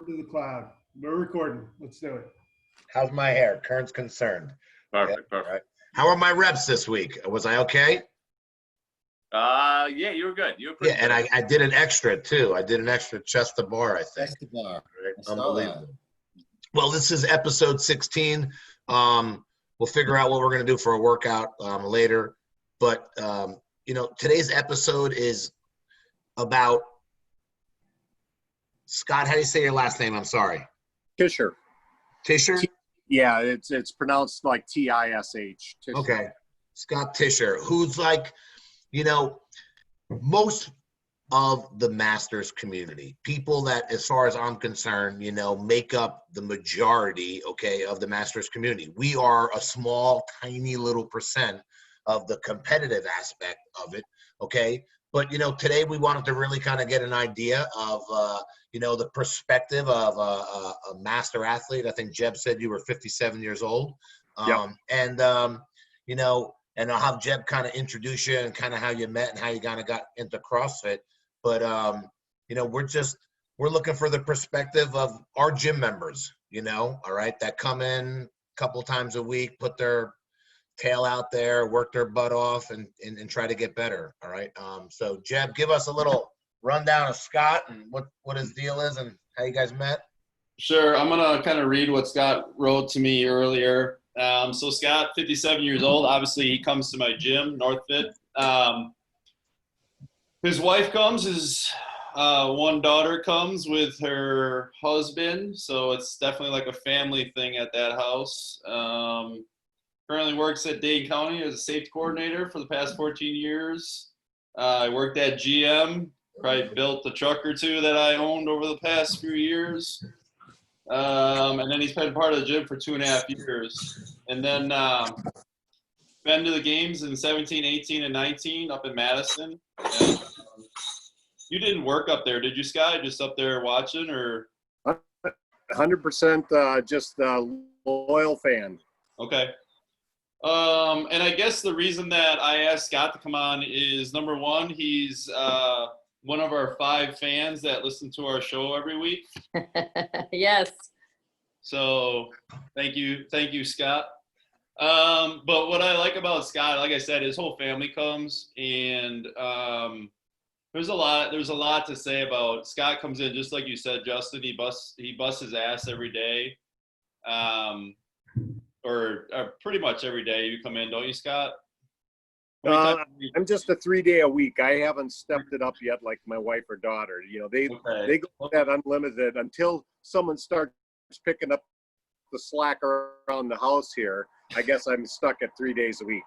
To the cloud. We're recording. Let's do it. How's my hair? Kern's concerned. Perfect. Right. How are my reps this week? Was I okay? Yeah, you were good. You were pretty Yeah, good. and I did an extra too. I did an extra chest to bar, I think. Chest to bar. Right? I saw Unbelievable. Well, this is episode 16. We'll figure out what we're going to do for a workout later. But, today's episode is about Scott. How do you say your last name? I'm sorry. Teuscher. Teuscher? Yeah, it's pronounced like T-I-S-H. Teuscher. Okay. Scott Teuscher, who's like, most of the Masters community, people that, as far as I'm concerned, make up the majority, of the Masters community. We are a small, tiny little percent of the competitive aspect of it, okay? But, today we wanted to really kind of get an idea of, the perspective of a master athlete. I think Jeb said you were 57 years old. Yep. And I'll have Jeb kind of introduce you and kind of how you met and how you kind of got into CrossFit. But, we're looking for the perspective of our gym members, all right, that come in a couple times a week, put their tail out there, work their butt off and try to get better. All right. So Jeb, give us a little rundown of Scott and what his deal is and how you guys met. Sure. I'm going to kind of read what Scott wrote to me earlier. So Scott, 57 years old. Obviously, he comes to my gym, NorthFit. His wife comes. His one daughter comes with her husband. So it's definitely like a family thing at that house. Currently works at Dade County as a safety coordinator for the past 14 years. I worked at GM, probably built a truck or two that I owned over the past few years. And then he's been part of the gym for 2.5 years. And then been to the games in 17, 18, and 19 up in Madison. And, you didn't work up there, did you, Scott? Just up there watching, or? 100% just a loyal fan. Okay. And I guess the reason that I asked Scott to come on is, number one, he's one of our 5 fans that listen to our show every week. Yes. So thank you, Scott. But what I like about Scott, like I said, his whole family comes, and there's a lot to say about Scott. Comes in just like you said, Justin. He busts his ass every day. Or pretty much every day you come in, don't you, Scott? I'm just a 3-day a week. I haven't stepped it up yet like my wife or daughter. They go that unlimited until someone starts picking up the slack around the house here. I guess I'm stuck at 3 days a week.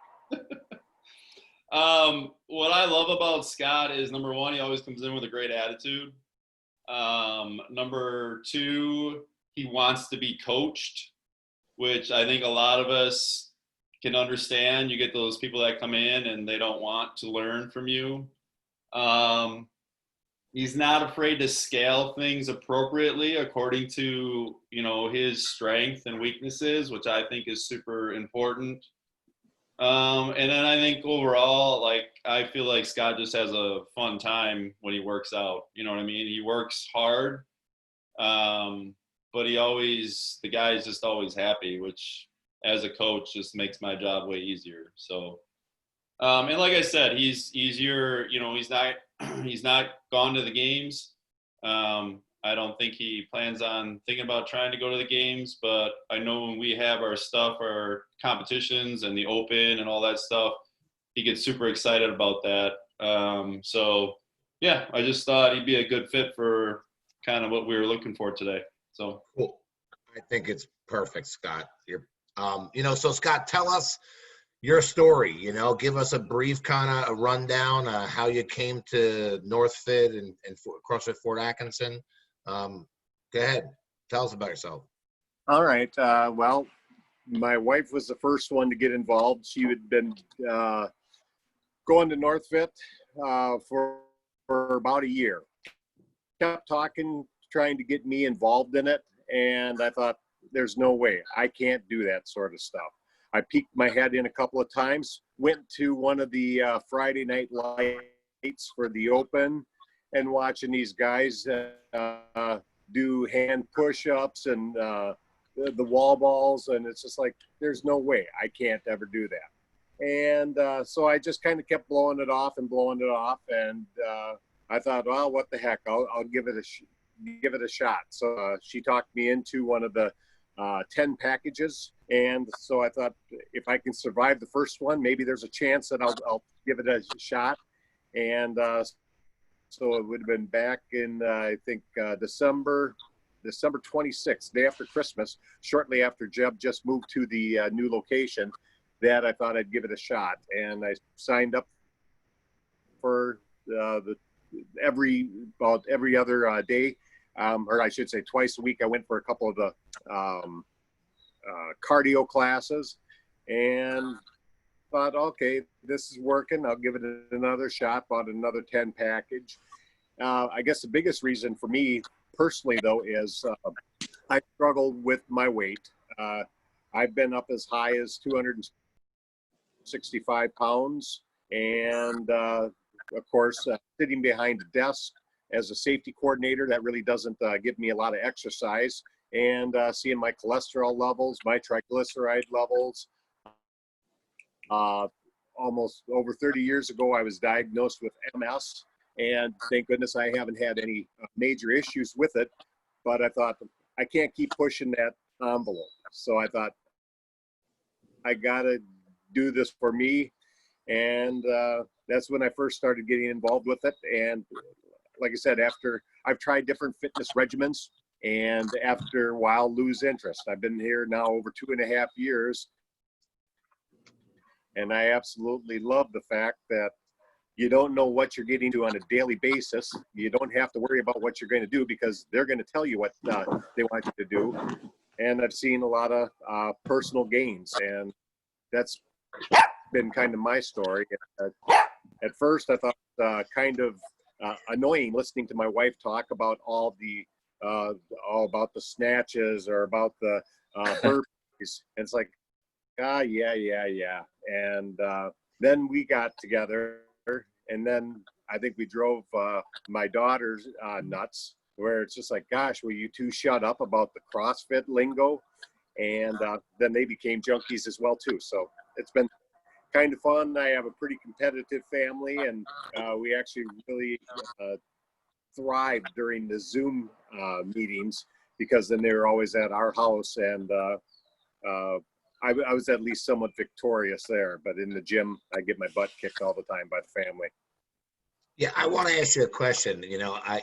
What I love about Scott is, number one, he always comes in with a great attitude. Number 2, he wants to be coached, which I think a lot of us can understand. You get those people that come in and they don't want to learn from you. He's not afraid to scale things appropriately according to, his strength and weaknesses, which I think is super important. And then I think overall, I feel like Scott just has a fun time when he works out. You know what I mean? He works hard. But the guy is just always happy, which as a coach just makes my job way easier. So, and like I said, he's your, he's not gone to the games. I don't think he plans on thinking about trying to go to the games, but I know when we have our stuff, our competitions and the open and all that stuff, he gets super excited about that. So yeah, I just thought he'd be a good fit for kind of what we were looking for today. So cool. I think it's perfect, Scott. So Scott, tell us your story. Give us a brief kind of a rundown how you came to NorthFit and CrossFit Fort Atkinson. Go ahead, tell us about yourself. All right. Well, my wife was the first one to get involved. She had been going to NorthFit for about a year. Kept talking, trying to get me involved in it, and I thought, there's no way. I can't do that sort of stuff. I peeked my head in a couple of times, went to one of the Friday night lights for the open, and watching these guys do hand push-ups and the wall balls, and it's just like, there's no way I can't ever do that. And so I just kind of kept blowing it off, and I thought, well, what the heck, I'll give it a shot. So she talked me into one of the 10 packages, and so I thought, if I can survive the first one, maybe there's a chance that I'll give it a shot. And so it would have been back in I think December 26th, day after Christmas, shortly after Jeb just moved to the new location, that I thought I'd give it a shot. And I signed up for about every other day, or I should say twice a week. I went for a couple of the cardio classes, and thought, okay, this is working. I'll give it another shot. Bought another 10 package. I guess the biggest reason for me personally, though, is I struggled with my weight. I've been up as high as 265 pounds, and of course, sitting behind a desk as a safety coordinator, that really doesn't give me a lot of exercise. And seeing my cholesterol levels, my triglyceride levels. Almost over 30 years ago, I was diagnosed with MS, and thank goodness I haven't had any major issues with it. But I thought, I can't keep pushing that envelope. So I thought, I gotta do this for me. And that's when I first started getting involved with it. And like I said, after I've tried different fitness regimens, and after a while lose interest. I've been here now over 2.5 years. And I absolutely love the fact that you don't know what you're getting to on a daily basis. You don't have to worry about what you're going to do, because they're going to tell you what they want you to do. And I've seen a lot of personal gains, and that's been kind of my story. At first, I thought kind of annoying listening to my wife talk about all about the snatches or about the burpees. And it's like, yeah. And then we got together, and then I think we drove my daughters nuts, where it's just like, gosh, will you two shut up about the CrossFit lingo? And then they became junkies as well too. So it's been kind of fun. I have a pretty competitive family, and we actually really thrived during the Zoom meetings, because then they were always at our house, and I was at least somewhat victorious there. But in the gym, I get my butt kicked all the time by the family. Yeah, I want to ask you a question. I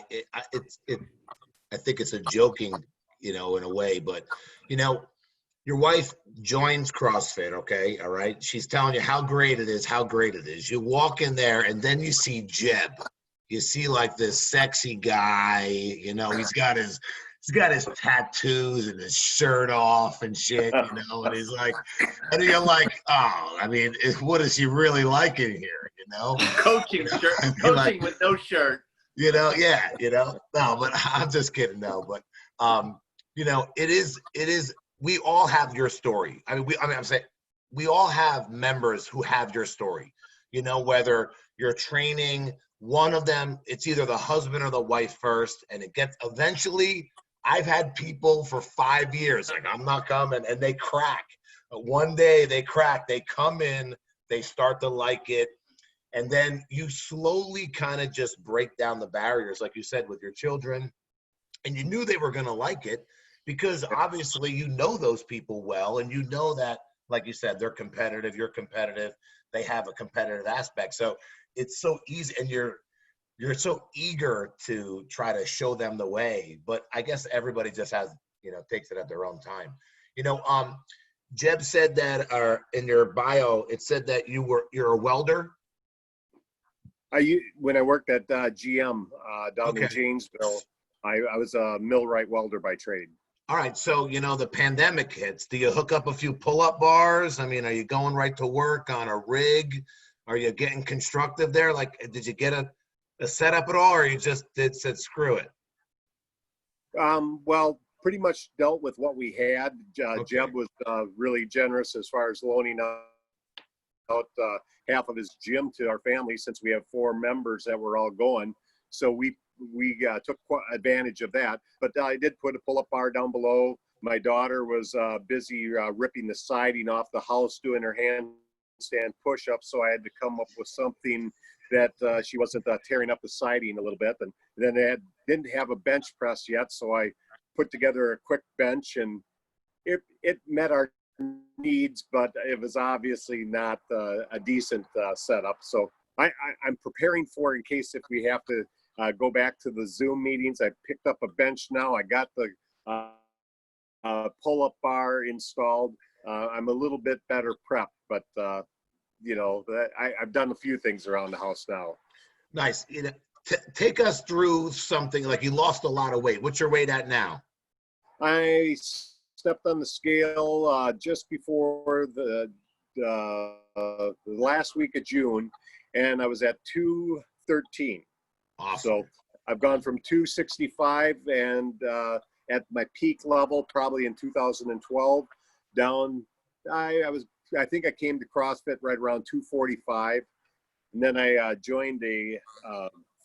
think it's a joking, in a way, but your wife joins CrossFit, okay? All right. She's telling you how great it is, You walk in there, and then you see Jeb. You see like this sexy guy, he's got his tattoos and his shirt off and shit, and he's like, and you're like, oh, I mean, what is he really like in here, Coaching with no shirt. No, but I'm just kidding, no, but it is, we all have your story. I'm saying we all have members who have your story, whether you're training one of them, it's either the husband or the wife first, and it gets eventually. I've had people for 5 years, like, I'm not coming, and they crack. But one day they crack, they come in, they start to like it, and then you slowly kind of just break down the barriers, like you said, with your children, and you knew they were going to like it, because obviously those people well, and that, like you said, they're competitive, you're competitive, they have a competitive aspect. So it's so easy, and you're so eager to try to show them the way, but I guess everybody just has, takes it at their own time. Jeb said that, in your bio, it said that you're a welder. When I worked at GM down in Janesville, I was a millwright welder by trade. All right, so the pandemic hits. Do you hook up a few pull-up bars? I mean, are you going right to work on a rig? Are you getting constructive there? Like, did you get a setup at all, or you just said screw it? Well, pretty much dealt with what we had. Okay. Jeb was really generous as far as loaning out half of his gym to our family, since we have 4 members that were all going. So we we took advantage of that. But I did put a pull-up bar down below. My daughter was busy ripping the siding off the house, doing her handstand push-ups, so I had to come up with something that she wasn't tearing up the siding a little bit. And then didn't have a bench press yet, so I put together a quick bench, and it met our needs, but it was obviously not a decent setup. So I'm preparing for, in case if we have to go back to the Zoom meetings. I picked up a bench now. I got the pull-up bar installed. I'm a little bit better prepped, but I've done a few things around the house now. Nice. Take us through something like you lost a lot of weight. What's your weight at now? I stepped on the scale just before the last week of June, and I was at 213. Awesome. So I've gone from 265 and at my peak level, probably in 2012, down. I think I came to CrossFit right around 245, and then I joined a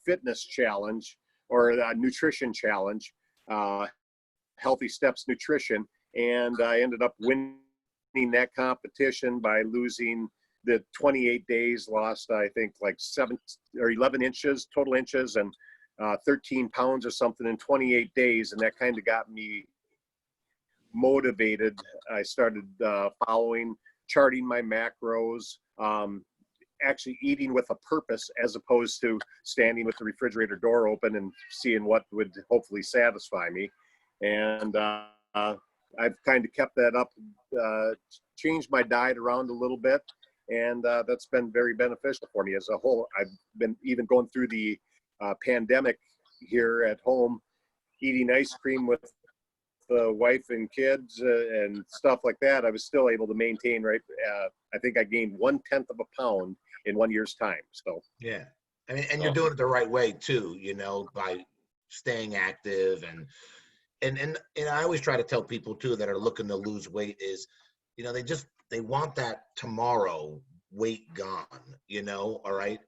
fitness challenge or a nutrition challenge, Healthy Steps Nutrition, and I ended up winning that competition by losing the 28 days. Lost, I think, like 7 or 11 inches, total inches, and 13 pounds or something in 28 days, and that kind of got me motivated. I started charting my macros, actually eating with a purpose as opposed to standing with the refrigerator door open and seeing what would hopefully satisfy me. And I've kind of kept that up, changed my diet around a little bit, and that's been very beneficial for me as a whole. I've been even going through the pandemic here at home, eating ice cream with the wife and kids and stuff like that. I was still able to maintain, right? I think I gained 1/10 of a pound in 1 year's time. So yeah, and you're doing it the right way too, by staying active and I always try to tell people too that are looking to lose weight is, they want that tomorrow weight gone, all right,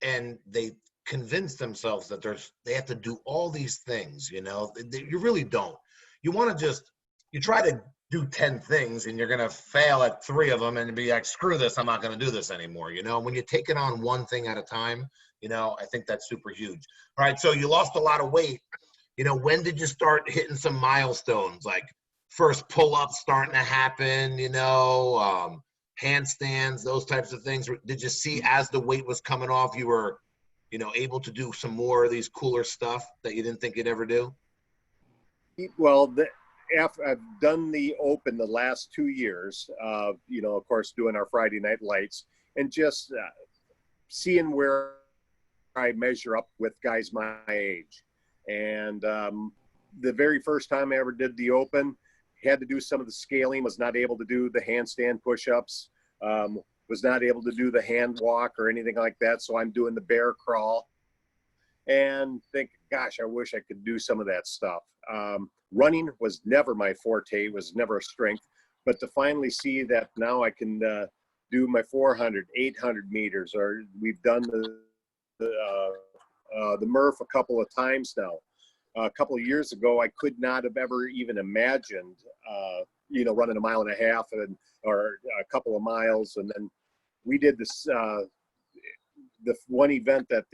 and they convince themselves that they have to do all these things, you really don't. You want to you try to do 10 things and you're going to fail at 3 of them and be like, screw this, I'm not going to do this anymore. When you take it on one thing at a time, I think that's super huge. All right. So you lost a lot of weight. When did you start hitting some milestones, like first pull-ups starting to happen, handstands, those types of things? Did you see as the weight was coming off, you were, able to do some more of these cooler stuff that you didn't think you'd ever do? Well, after I've done the open the last 2 years, of course, doing our Friday night lights and just seeing where I measure up with guys my age. And the very first time I ever did the open, had to do some of the scaling, was not able to do the handstand push-ups, was not able to do the hand walk or anything like that. So I'm doing the bear crawl and think, gosh, I wish I could do some of that stuff. Running was never my forte, was never a strength, but to finally see that now I can do my 400, 800 meters, or we've done the Murph a couple of times now. A couple of years ago, I could not have ever even imagined, running 1.5 miles or a couple of miles. And then we did this, the one event that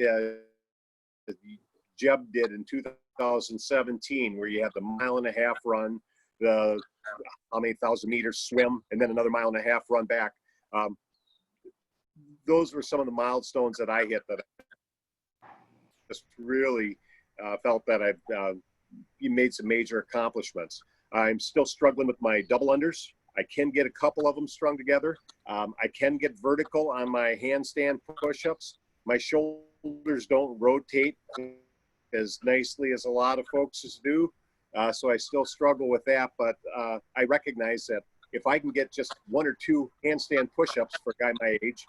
Jeb did in 2017, where you have the 1.5 mile run, the how many thousand meters swim, and then another 1.5 mile run back. Those were some of the milestones that I hit that I just really felt that I've made some major accomplishments. I'm still struggling with my double unders. I can get a couple of them strung together. I can get vertical on my handstand push-ups. My shoulders don't rotate as nicely as a lot of folks do. So I still struggle with that, but I recognize that if I can get just 1 or 2 handstand push-ups for a guy my age,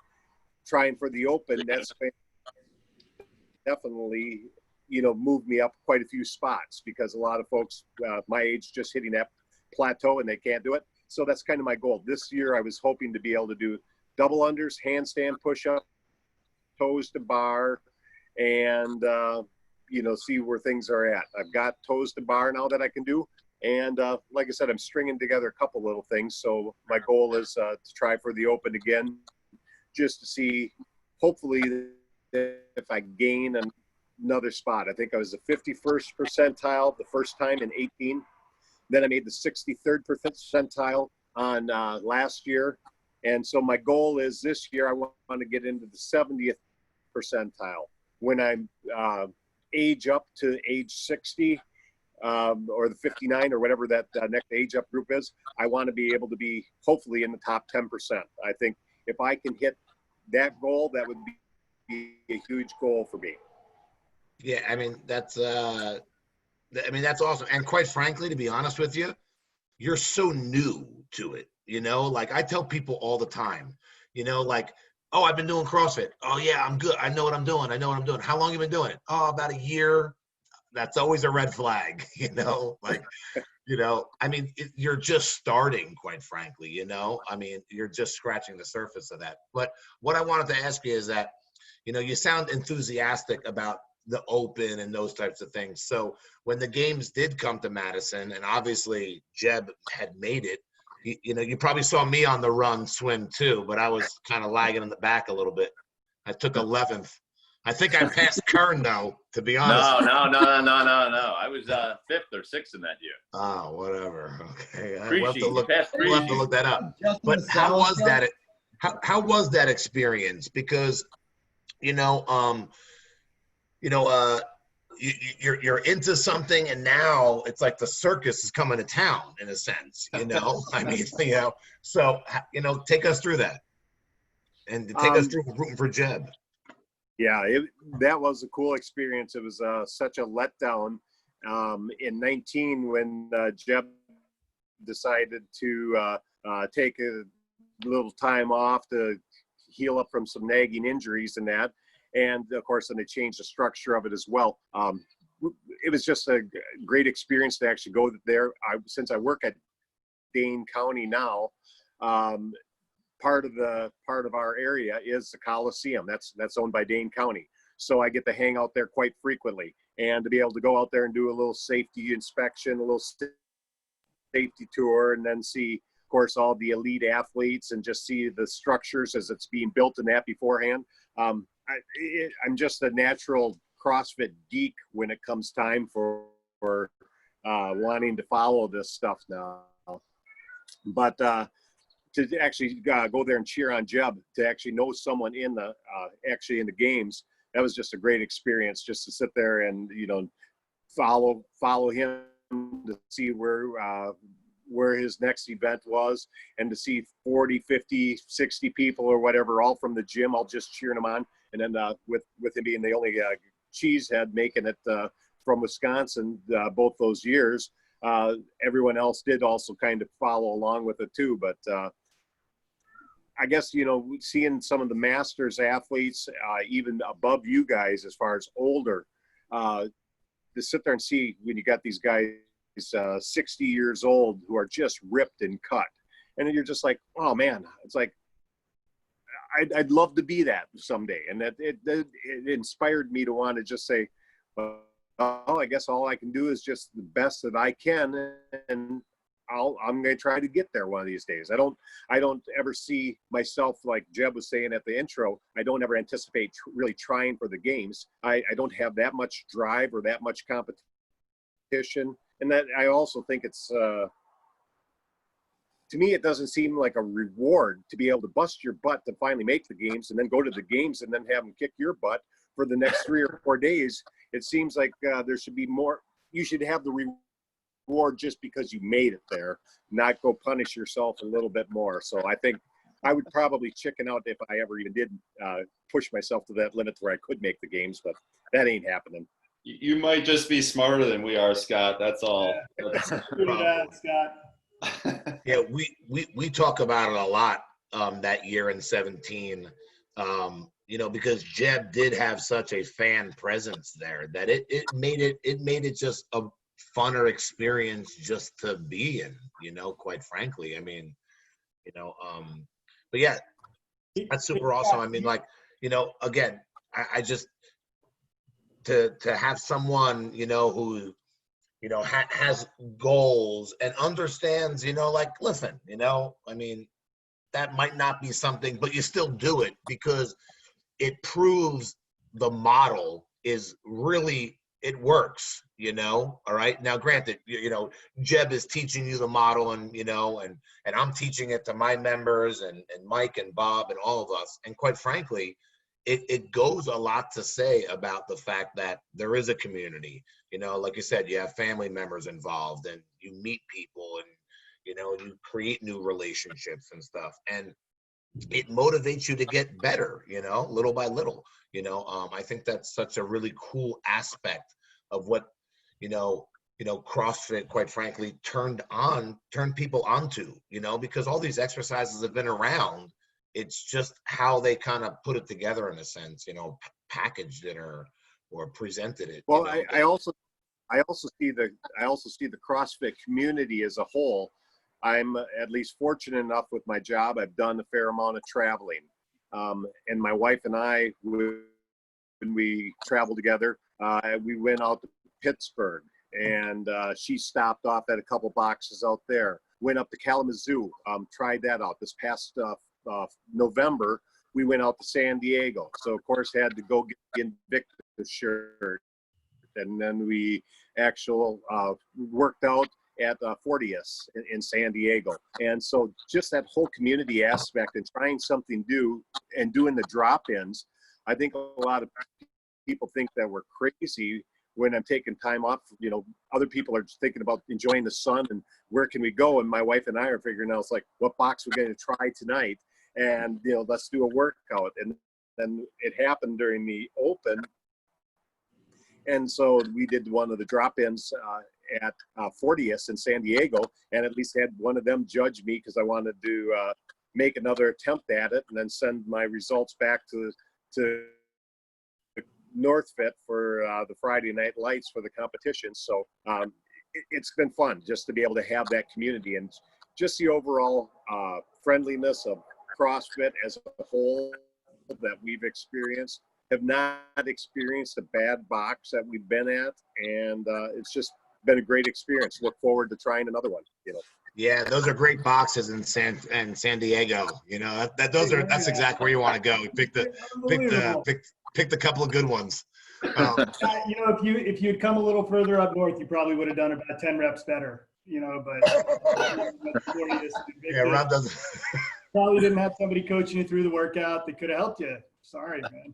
trying for the open, that's definitely, moved me up quite a few spots, because a lot of folks my age just hitting that plateau and they can't do it. So that's kind of my goal. This year I was hoping to be able to do double unders, handstand push-up, toes to bar, and see where things are at. I've got toes to bar now that I can do. And like I said, I'm stringing together a couple little things. So my goal is to try for the Open again, just to see, hopefully, if I gain another spot. I think I was the 51st percentile the first time in 18. Then I made the 63rd percentile on last year. And so my goal is this year I want to get into the 70th percentile. When I age up to age 60, or the 59 or whatever that next age up group is, I want to be able to be hopefully in the top 10%. I think if I can hit that goal, that would be a huge goal for me. Yeah, I mean, that's awesome. And quite frankly, to be honest with you, you're so new to it. Like I tell people all the time, like, oh, I've been doing CrossFit. Oh yeah, I'm good. I know what I'm doing. How long you been doing it? Oh, about a year. That's always a red flag, like, I mean, you're just starting, quite frankly, I mean, you're just scratching the surface of that. But what I wanted to ask you is that, you sound enthusiastic about the Open and those types of things. So when the games did come to Madison, and obviously Jeb had made it, you probably saw me on the run swim too, but I was kind of lagging in the back a little bit. I took 11th. I think I passed Kern though, to be honest. No. I was 5th or 6th in that year. Oh, whatever. Okay. We'll have to look that up. But how was that? How was that experience? Because, you're into something, and now it's like the circus is coming to town in a sense. I mean, So, take us through that, and take us through rooting for Jeb. Yeah, that was a cool experience. It was such a letdown in 19 when Jeb decided to take a little time off to heal up from some nagging injuries and that. And of course, then they changed the structure of it as well. It was just a great experience to actually go there. Since I work at Dane County now, part of our area is the Coliseum. That's owned by Dane County. So I get to hang out there quite frequently, and to be able to go out there and do a little safety inspection, a little safety tour, and then see, of course, all the elite athletes and just see the structures as it's being built in that beforehand. I'm just a natural CrossFit geek when it comes time for wanting to follow this stuff now. But to actually go there and cheer on Jeb, to actually know someone in the games, that was just a great experience, just to sit there and follow him to see where his next event was, and to see 40, 50, 60 people or whatever, all from the gym, all just cheering him on. And then with him being the only cheesehead making it from Wisconsin both those years, everyone else did also kind of follow along with it too. But I guess, seeing some of the Masters athletes, even above you guys as far as older, to sit there and see when you got these guys 60 years old who are just ripped and cut. And then you're just like, oh man, it's like, I'd love to be that someday. And that it inspired me to want to just say, well, I guess all I can do is just the best that I can, and I'm going to try to get there one of these days. I don't ever see myself, like Jeb was saying at the intro, I don't ever anticipate really trying for the games. I don't have that much drive or that much competition. And that I also think it's, to me, it doesn't seem like a reward to be able to bust your butt to finally make the games and then go to the games and then have them kick your butt for the next 3 or 4 days. It seems like there should be more. You should have the reward just because you made it there, not go punish yourself a little bit more. So I think I would probably chicken out if I ever even did push myself to that limit where I could make the games, but that ain't happening. You might just be smarter than we are, Scott. That's all. That's Scott. Yeah, we talk about it a lot that year in 17, because Jeb did have such a fan presence there that it made it just a funner experience just to be in, quite frankly. I mean, but yeah, that's super awesome. I mean, like, again, I just, to have someone, you know, who, you know, has goals and understands, you know, like, listen, you know, I mean, that might not be something, but you still do it because it proves the model is really, it works, you know. All right, now granted, you know, Jeb is teaching you the model, and you know, and I'm teaching it to my members, and Mike and Bob and all of us, and quite frankly, it goes a lot to say about the fact that there is a community, you know, like you said, you have family members involved, and you meet people, and you know, you create new relationships and stuff, and it motivates you to get better, you know, little by little, you know. I think that's such a really cool aspect of what, CrossFit, quite frankly, turned people onto, you know, because all these exercises have been around. It's just how they kind of put it together in a sense, you know, packaged it or presented it. Well, you know? I also see the CrossFit community as a whole. I'm at least fortunate enough with my job. I've done a fair amount of traveling, and my wife and I, when we traveled together, we went out to Pittsburgh, and she stopped off at a couple boxes out there. Went up to Kalamazoo, tried that out. This past November, we went out to San Diego. So of course had to go get the Invictus shirt, and then we worked out at Fortius in San Diego. And so just that whole community aspect and trying something new and doing the drop-ins, I think a lot of people think that we're crazy when I'm taking time off. You know, other people are just thinking about enjoying the sun and where can we go? And my wife and I are figuring out, it's like, what box we're going to try tonight? And, you know, let's do a workout. And then it happened during the open. And so we did one of the drop-ins at Fortius in San Diego, and at least had one of them judge me because I wanted to make another attempt at it and then send my results back to Northfit for the Friday Night Lights for the competition. So it's been fun just to be able to have that community, and just the overall friendliness of CrossFit as a whole that we've experienced. Have not experienced a bad box that we've been at, and it's just been a great experience. Look forward to trying another one. You know. Yeah, those are great boxes in San Diego. You know, that's exactly where you want to go. Pick the couple of good ones. You know, if you'd come a little further up north, you probably would have done about 10 reps better. You know, but yeah, Rob doesn't. Probably didn't have somebody coaching you through the workout that could have helped you. Sorry, man.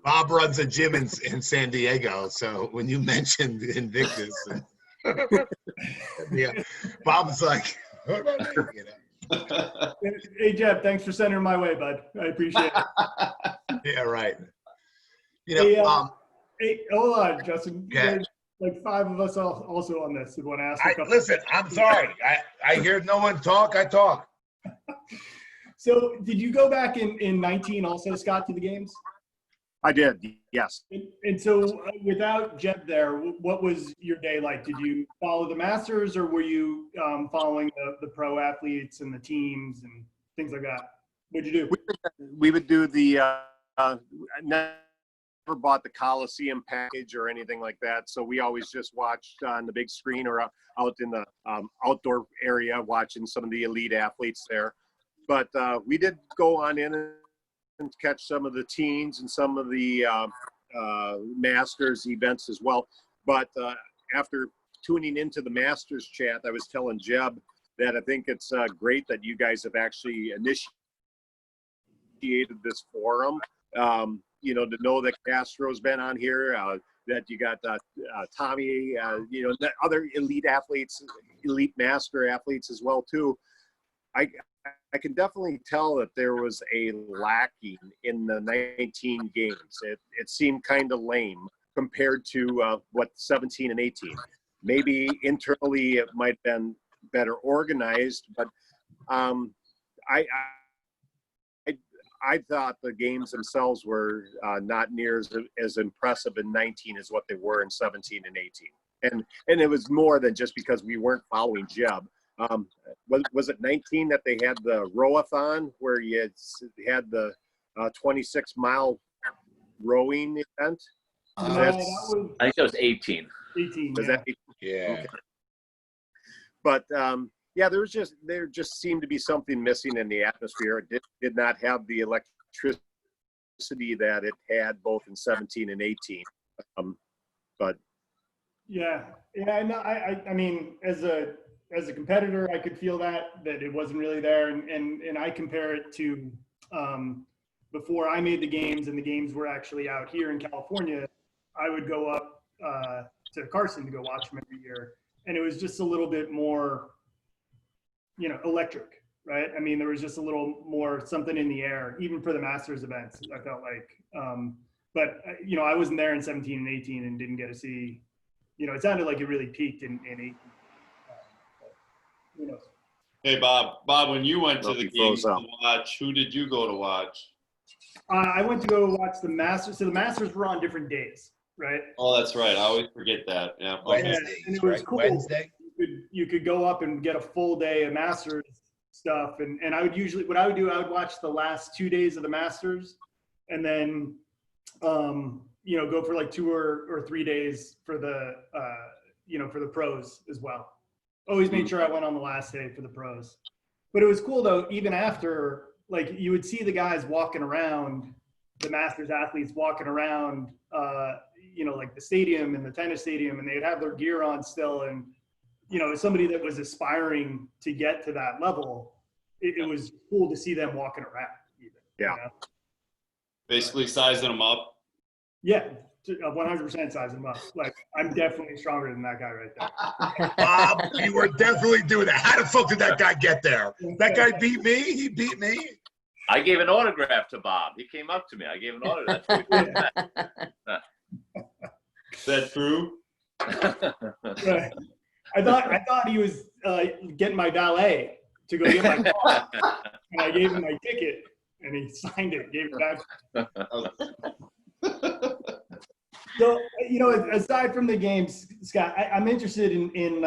Bob runs a gym in San Diego, so when you mentioned Invictus, yeah, Bob's like, what about me? You know? Hey, Jeb, thanks for sending her my way, bud. I appreciate it. Yeah, right. You know, hey, hold on, Justin. Yeah. There's like 5 of us also on this. Want to ask a couple. Listen, I'm sorry. I hear no one talk. I talk. So did you go back in 19 also, Scott, to the games? I did, yes. And so without Jeb there, what was your day like? Did you follow the Masters, or were you following the pro athletes and the teams and things like that? What'd you do? We would do the never bought the Coliseum package or anything like that. So we always just watched on the big screen or out in the outdoor area watching some of the elite athletes there. But we did go on in and catch some of the teens and some of the Masters events as well. But after tuning into the Masters chat, I was telling Jeb that I think it's great that you guys have actually initiated this forum. You know, to know that Castro's been on here, that you got Tommy, you know, the other elite athletes, elite master athletes as well too. I can definitely tell that there was a lacking in the 19 games. It seemed kind of lame compared to what 17 and 18. Maybe internally it might have been better organized, but I thought the games themselves were not near as impressive in 19 as what they were in 17 and 18. And it was more than just because we weren't following Jeb. Was it 19 that they had the rowathon where you had the 26-mile rowing event? No, That's- that was I think that was 18. 18. Was Yeah. that? Yeah. Okay. But yeah, there just seemed to be something missing in the atmosphere. It did not have the electricity that it had both in 17 and 18. But Yeah, yeah. No, I mean, as a competitor, I could feel that it wasn't really there, and I compare it to before I made the games, and the games were actually out here in California. I would go up to Carson to go watch them every year, and it was just a little bit more, electric, right? I mean, there was just a little more something in the air, even for the Masters events. I felt like, but I wasn't there in 17 and 18 and didn't get to see. It sounded like it really peaked in 18. Who knows? Hey, Bob, when you went to Oh, the he games froze to up. watch, who did you go to watch? I went to go watch the Masters. So the Masters were on different days, right? Oh, that's right. I always forget that. Yeah. Okay. Wednesdays, and it was right? cool. Wednesday. You could go up and get a full day of Masters stuff, and I would usually what I would do, I would watch the last 2 days of the Masters, and then go for like 2 or 3 days for the for the pros as well. Always made sure I went on the last day for the pros. But it was cool though, even after, like, you would see the guys walking around, the Masters athletes walking around like the stadium and the tennis stadium, and they'd have their gear on still, and as somebody that was aspiring to get to that level, it was cool to see them walking around even. Yeah. Basically sizing them up. Yeah, 100% sizing them up. Like, I'm definitely stronger than that guy right there. Bob, you were definitely doing that. How the fuck did that guy get there? That guy beat me? He beat me? I gave an autograph to Bob. He came up to me. I gave an autograph. Is that true? Right. I thought he was getting my valet to go get my car, and I gave him my ticket, and he signed it, gave it back. So, aside from the games, Scott, I'm interested in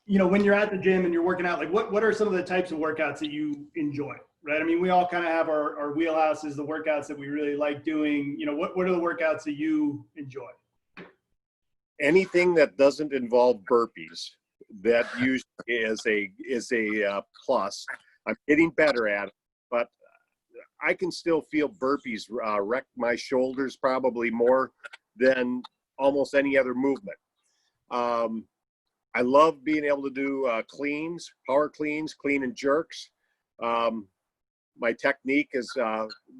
when you're at the gym and you're working out, like what are some of the types of workouts that you enjoy, right? I mean, we all kind of have our wheelhouses, the workouts that we really like doing. What are the workouts that you enjoy? anything that doesn't involve burpees, that usually is a plus. I'm getting better at it, but I can still feel burpees wreck my shoulders probably more than almost any other movement. I love being able to do cleans, power cleans, clean and jerks. My technique is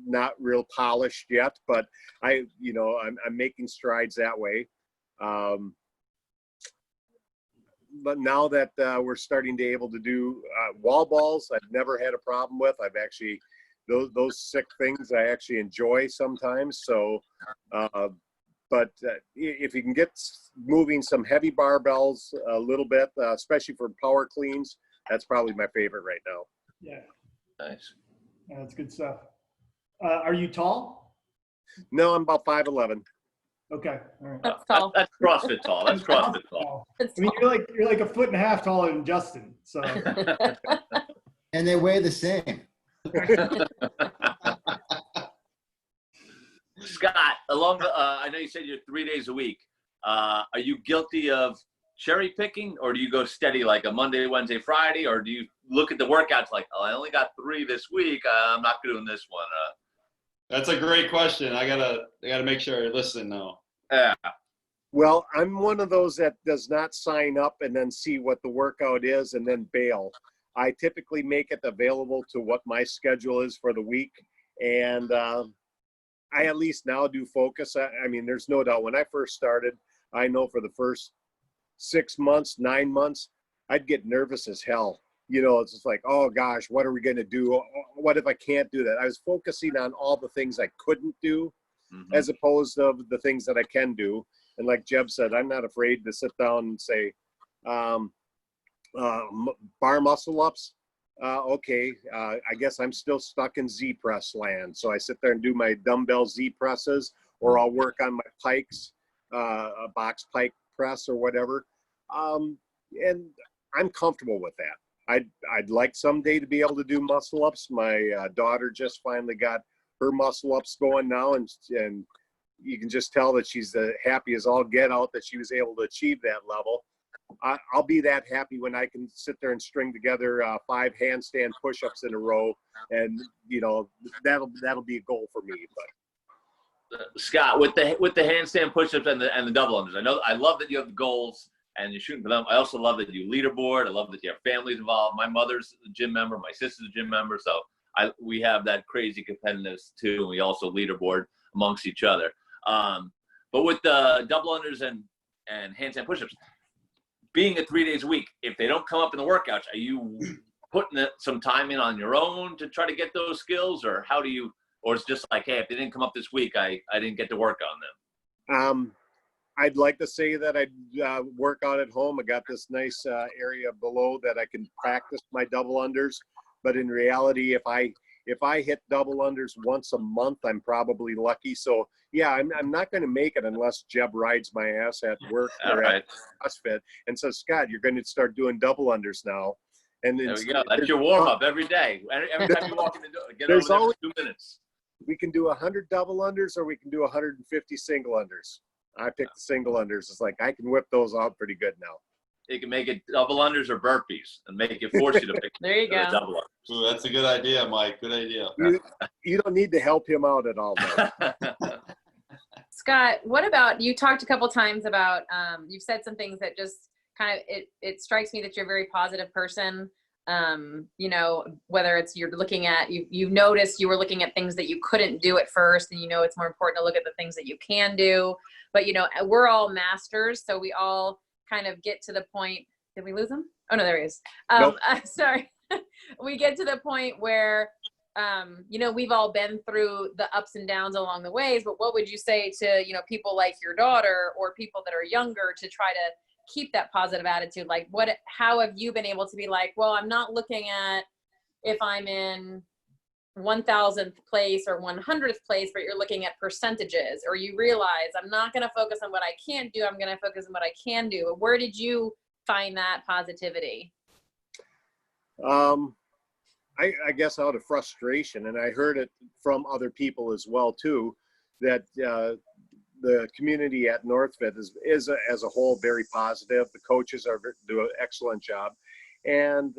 not real polished yet, but I'm making strides that way. But now that we're starting to be able to do wall balls, I've never had a problem with. I've actually those sick things I actually enjoy sometimes. So, but if you can get moving some heavy barbells a little bit, especially for power cleans, that's probably my favorite right now. Yeah, Nice. that's good stuff. Are you tall? No, I'm about 5'11". Okay, all right. That's tall. That's CrossFit tall. That's CrossFit tall. I mean, you're like a foot and a half taller than Justin. So And they weigh the same. Scott, I know you said you're 3 days a week. Are you guilty of cherry picking, or do you go steady like a Monday, Wednesday, Friday, or do you look at the workouts like, oh, I only got 3 this week, I'm not doing this one? That's a great question. I gotta make sure I listen now. Yeah. Well, I'm one of those that does not sign up and then see what the workout is and then bail. I typically make it available to what my schedule is for the week. And I at least now do focus. I mean, there's no doubt when I first started, I know for the first 6 months, 9 months, I'd get nervous as hell. It's just like, oh gosh, what are we going to do? What if I can't do that? I was focusing on all the things I couldn't do as opposed to the things that I can do. And like Jeb said, I'm not afraid to sit down and say, bar muscle ups. Okay, I guess I'm still stuck in Z press land. So I sit there and do my dumbbell Z presses, or I'll work on my pikes, a box pike press or whatever. And I'm comfortable with that. I'd like someday to be able to do muscle ups. My daughter just finally got her muscle ups going now, and you can just tell that she's happy as all get out that she was able to achieve that level. I'll be that happy when I can sit there and string together 5 handstand push-ups in a row, and that'll be a goal for me. But Scott, with the handstand push-ups and the double unders, I love that you have goals and you're shooting for them. I also love that you leaderboard. I love that you have families involved. My mother's a gym member, my sister's a gym member, so we have that crazy competitiveness too, and we also leaderboard amongst each other. But with the double unders and handstand push-ups, being at 3 days a week, if they don't come up in the workouts, are you putting some time in on your own to try to get those skills, or how do you? Or it's just like, hey, if they didn't come up this week, I didn't get to work on them. I'd like to say that I'd work out at home. I got this nice area below that I can practice my double unders. But in reality, if I hit double unders once a month, I'm probably lucky. So yeah, I'm not going to make it unless Jeb rides my ass at work or at CrossFit and says, Scott, you're going to start doing double unders now. And there we go. That's your warm up every day. Every time you walk in the door, get over there for 2 minutes. We can do 100 double unders or we can do 150 single unders. I picked the single unders. It's like I can whip those out pretty good now. You can make it double unders or burpees and force you to pick there you go. double unders. Ooh, that's a good idea, Mike. Good idea. You don't need to help him out at all, though. Scott, what about, you talked a couple times about, you've said some things that just kind of, it strikes me that you're a very positive person. Whether it's you're looking at, you've noticed you were looking at things that you couldn't do at first, and it's more important to look at the things that you can do. But, we're all masters, so we all kind of get to the point. Did we lose him? Oh, no, there he is. Nope. Sorry. We get to the point where, we've all been through the ups and downs along the ways, but what would you say to, people like your daughter or people that are younger to try to keep that positive attitude? Like how have you been able to be like, well, I'm not looking at if I'm in 1000th place or 100th place, but you're looking at percentages, or you realize I'm not going to focus on what I can't do. I'm going to focus on what I can do. Where did you find that positivity? I guess out of frustration, and I heard it from other people as well too, that the community at Northfit is as a whole very positive. The coaches do an excellent job, and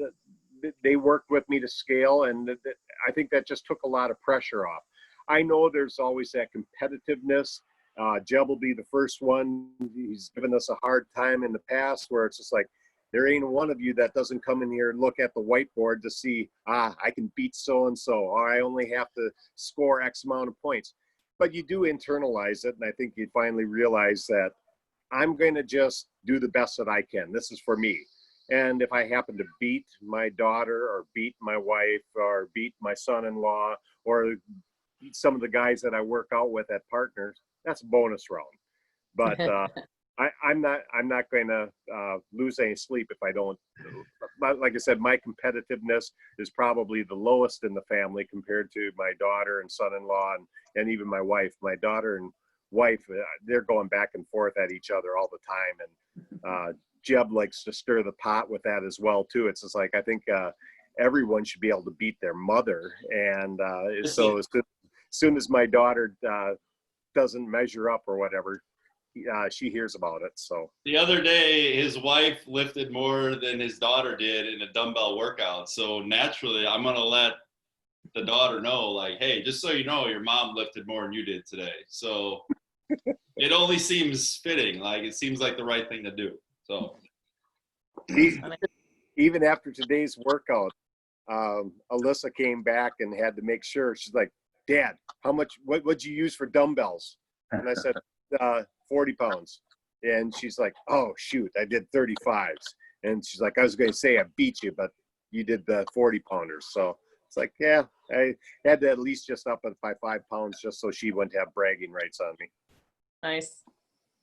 they worked with me to scale, and I think that just took a lot of pressure off. I know there's always that competitiveness. Jeb will be the first one. He's given us a hard time in the past where it's just like, there ain't one of you that doesn't come in here and look at the whiteboard to see, I can beat so-and-so, or I only have to score X amount of points. But you do internalize it, and I think you finally realize that I'm going to just do the best that I can. This is for me. And if I happen to beat my daughter or beat my wife or beat my son-in-law or some of the guys that I work out with at Partners, that's a bonus round. But I'm not going to lose any sleep if I don't. Like I said, my competitiveness is probably the lowest in the family compared to my daughter and son-in-law and even my wife. My daughter and wife, they're going back and forth at each other all the time. And Jeb likes to stir the pot with that as well too. It's just like, I think everyone should be able to beat their mother. And so as soon as my daughter doesn't measure up or whatever, she hears about it. So the other day, his wife lifted more than his daughter did in a dumbbell workout. So naturally, I'm going to let the daughter know, like, hey, just so you know, your mom lifted more than you did today. So it only seems fitting. Like, it seems like the right thing to do. So even after today's workout, Alyssa came back and had to make sure. She's like, Dad, what'd you use for dumbbells? And I said, 40 pounds. And she's like, oh, shoot, I did 35s. And she's like, I was going to say I beat you, but you did the 40 pounders. So it's like, yeah, I had to at least just up it by 5 pounds just so she wouldn't have bragging rights on me. Nice.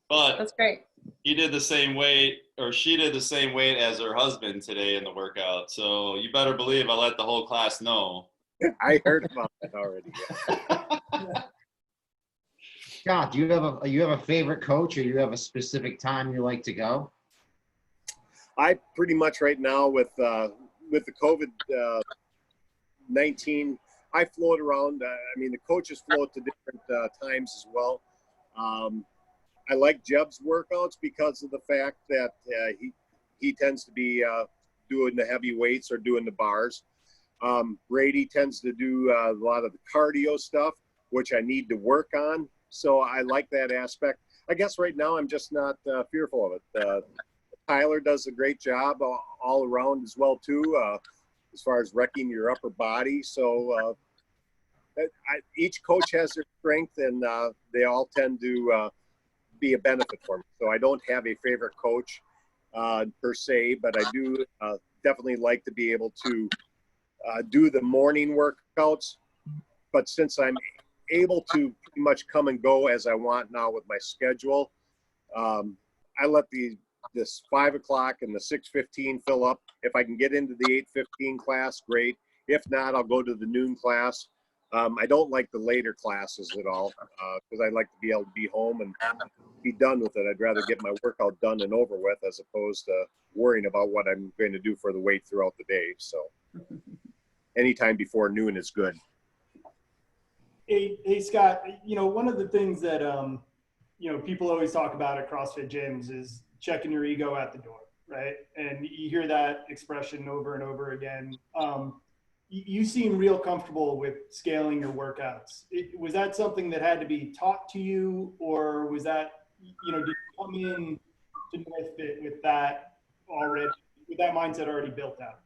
But that's great. He did the same weight, or she did the same weight as her husband today in the workout. So you better believe I let the whole class know. I heard about that already. Yeah. Scott, do you have a favorite coach, or you have a specific time you like to go? I pretty much right now with the COVID-19, I float around. I mean, the coaches float to different times as well. I like Jeb's workouts because of the fact that he tends to be doing the heavy weights or doing the bars. Brady tends to do a lot of the cardio stuff, which I need to work on. So I like that aspect. I guess right now I'm just not fearful of it. Tyler does a great job all around as well too, as far as wrecking your upper body. So each coach has their strength, and they all tend to be a benefit for me. So I don't have a favorite coach per se, but I do definitely like to be able to do the morning workouts. But since I'm able to pretty much come and go as I want now with my schedule, I let this 5 o'clock and the 6:15 fill up. If I can get into the 8:15 class, great. If not, I'll go to the noon class. I don't like the later classes at all because I like to be able to be home and be done with it. I'd rather get my workout done and over with as opposed to worrying about what I'm going to do for the weight throughout the day. So anytime before noon is good. Hey, Scott, one of the things that, people always talk about at CrossFit gyms is checking your ego at the door, right? And you hear that expression over and over again. You seem real comfortable with scaling your workouts. Was that something that had to be taught to you, or was that, did you come in to NorthFit with that already, with that mindset already built out?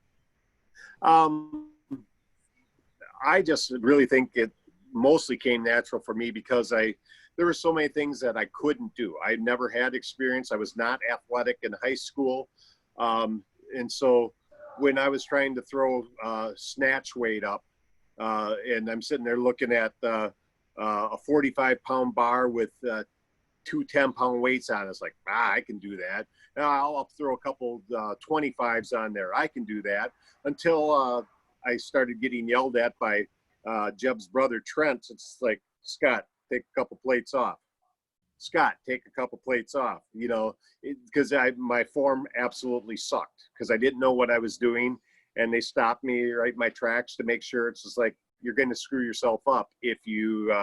I just really think it mostly came natural for me because there were so many things that I couldn't do. I never had experience. I was not athletic in high school. And so when I was trying to throw snatch weight up, and I'm sitting there looking at a 45-pound bar with 2 10-pound weights on, it's like, I can do that. Now I'll throw a couple 25s on there. I can do that. Until I started getting yelled at by Jeb's brother Trent. It's like, Scott, take a couple plates off. Scott, take a couple plates off, because my form absolutely sucked because I didn't know what I was doing. And they stopped me right in my tracks to make sure it's just like, you're going to screw yourself up if you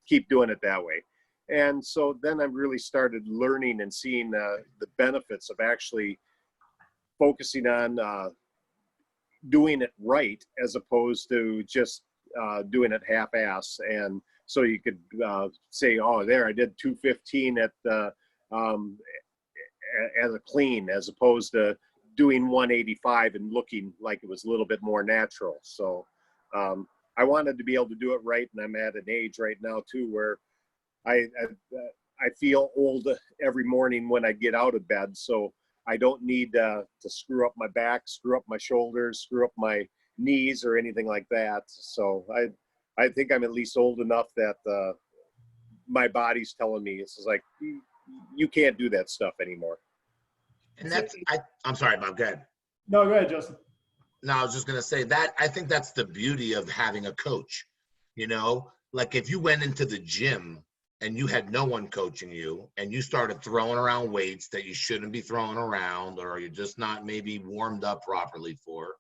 keep doing it that way. And so then I really started learning and seeing the benefits of actually focusing on doing it right as opposed to just doing it half-ass. And so you could say, oh, there, I did 215 at as a clean, as opposed to doing 185 and looking like it was a little bit more natural. So I wanted to be able to do it right, and I'm at an age right now too where I feel old every morning when I get out of bed. So I don't need to screw up my back, screw up my shoulders, screw up my knees or anything like that. So I think I'm at least old enough that my body's telling me, it's just like, you can't do that stuff anymore. And I'm sorry, Bob, go ahead. No, go ahead, Justin. No, I was just going to say that I think that's the beauty of having a coach. Like if you went into the gym and you had no one coaching you and you started throwing around weights that you shouldn't be throwing around, or you're just not maybe warmed up properly for,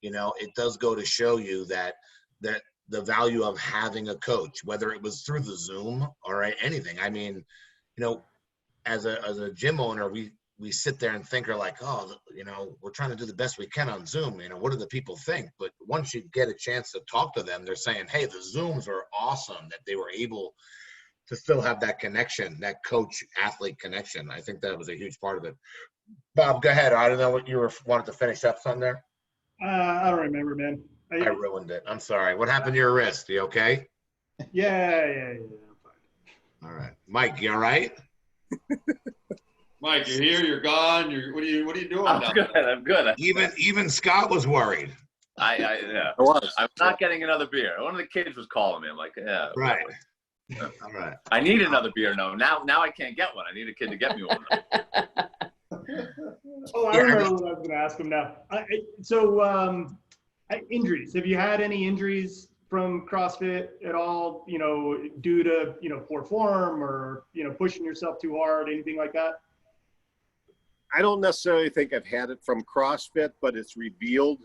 it does go to show you that the value of having a coach, whether it was through the Zoom or anything. I mean, as a gym owner, we sit there and think, oh, we're trying to do the best we can on Zoom. What do the people think? But once you get a chance to talk to them, they're saying, hey, the Zooms are awesome, that they were able to still have that connection, that coach-athlete connection. I think that was a huge part of it. Bob, go ahead. I don't know what you wanted to finish up something there. I don't remember, man. I ruined it. I'm sorry. What happened to your wrist? You okay? Yeah. All right. Mike, you all right? Mike, you're here. You're gone. What are you doing? I'm good. Even Scott was worried. Yeah. I was. I'm not getting another beer. One of the kids was calling me. I'm like, yeah. Right. All right. I need another beer. No, now I can't get one. I need a kid to get me one. I remember what I was going to ask him now. Injuries. Have you had any injuries from CrossFit at all, due to, poor form or, pushing yourself too hard, anything like that? I don't necessarily think I've had it from CrossFit, but it's revealed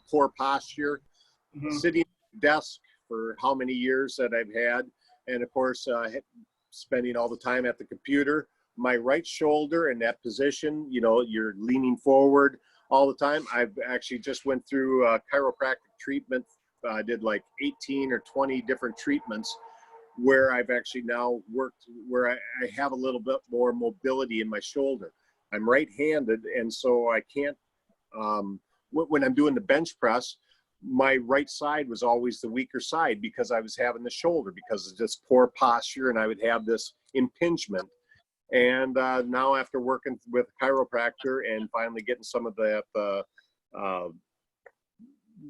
poor posture. Mm-hmm. Sitting at the desk for how many years that I've had, and of course, spending all the time at the computer. My right shoulder in that position, you know, you're leaning forward all the time. I've actually just went through chiropractic treatment. I did like 18 or 20 different treatments where I've actually now worked, where I have a little bit more mobility in my shoulder. I'm right-handed, and so I can't, when I'm doing the bench press, my right side was always the weaker side because I was having the shoulder because of this poor posture, and I would have this impingement. And now after working with a chiropractor and finally getting some of that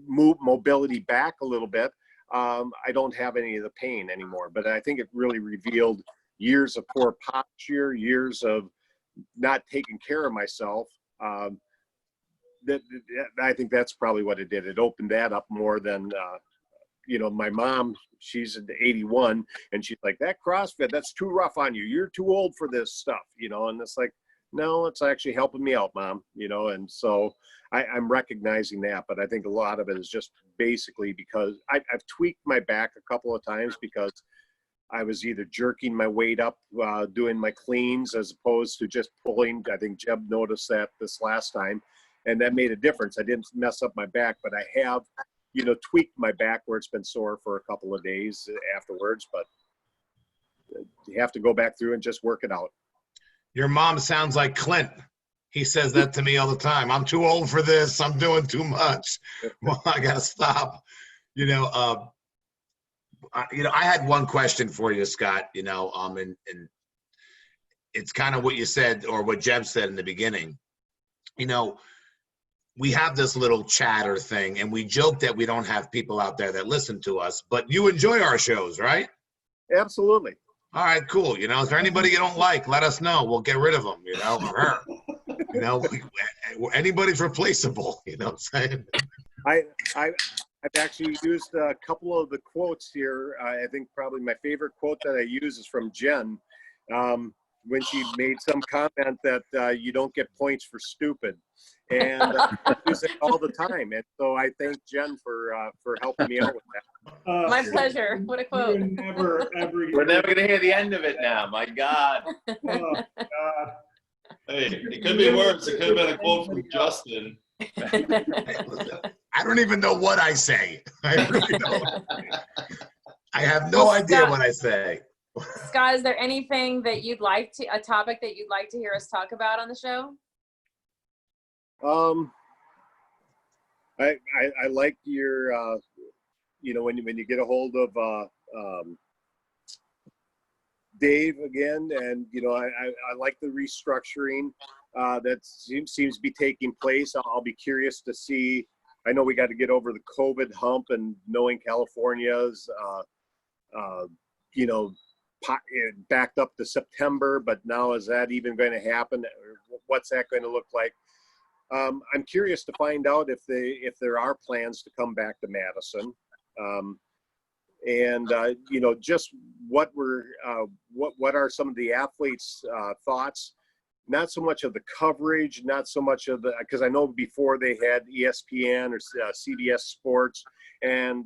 mobility back a little bit, I don't have any of the pain anymore. But I think it really revealed years of poor posture, years of not taking care of myself. I think that's probably what it did. It opened that up more than, you know, my mom, she's 81, and she's like, that CrossFit, that's too rough on you. You're too old for this stuff, you know, and it's like, no, it's actually helping me out, Mom, you know, and so I'm recognizing that, but I think a lot of it is just basically because I've tweaked my back a couple of times because I was either jerking my weight up doing my cleans as opposed to just pulling. I think Jeb noticed that this last time, and that made a difference. I didn't mess up my back, but I have, you know, tweaked my back where it's been sore for a couple of days afterwards, but you have to go back through and just work it out. Your mom sounds like Clint. He says that to me all the time. I'm too old for this. I'm doing too much. Well, I gotta stop. You know, I had one question for you, Scott. You know, and it's kind of what you said or what Jeb said in the beginning. You know, we have this little chatter thing, and we joke that we don't have people out there that listen to us, but you enjoy our shows, right? Absolutely. All right, cool. You know, is there anybody you don't like? Let us know. We'll get rid of them, you know, or her. You know, anybody's replaceable, you know what I'm saying? I've actually used a couple of the quotes here. I think probably my favorite quote that I use is from Jen when she made some comment that you don't get points for stupid. And I use it all the time. And so I thank Jen for helping me out with that. My pleasure. What a quote. We're never going to hear the end of it now. My God. Oh, God. Hey, it could be worse. It could have been a quote from Justin. I don't even know what I say. I really don't. I have no idea what I say. Scott, is there anything that you'd like to, a topic that you'd like to hear us talk about on the show? I like your, you know, when you get a hold of Dave again, and you know, I like the restructuring that seems to be taking place. I'll be curious to see. I know we got to get over the COVID hump, and knowing California's, you know, backed up to September, but now is that even going to happen? What's that going to look like? I'm curious to find out if there are plans to come back to Madison. And you know, just what are some of the athletes' thoughts? Not so much of the coverage, not so much of the, because I know before they had ESPN or CBS Sports, and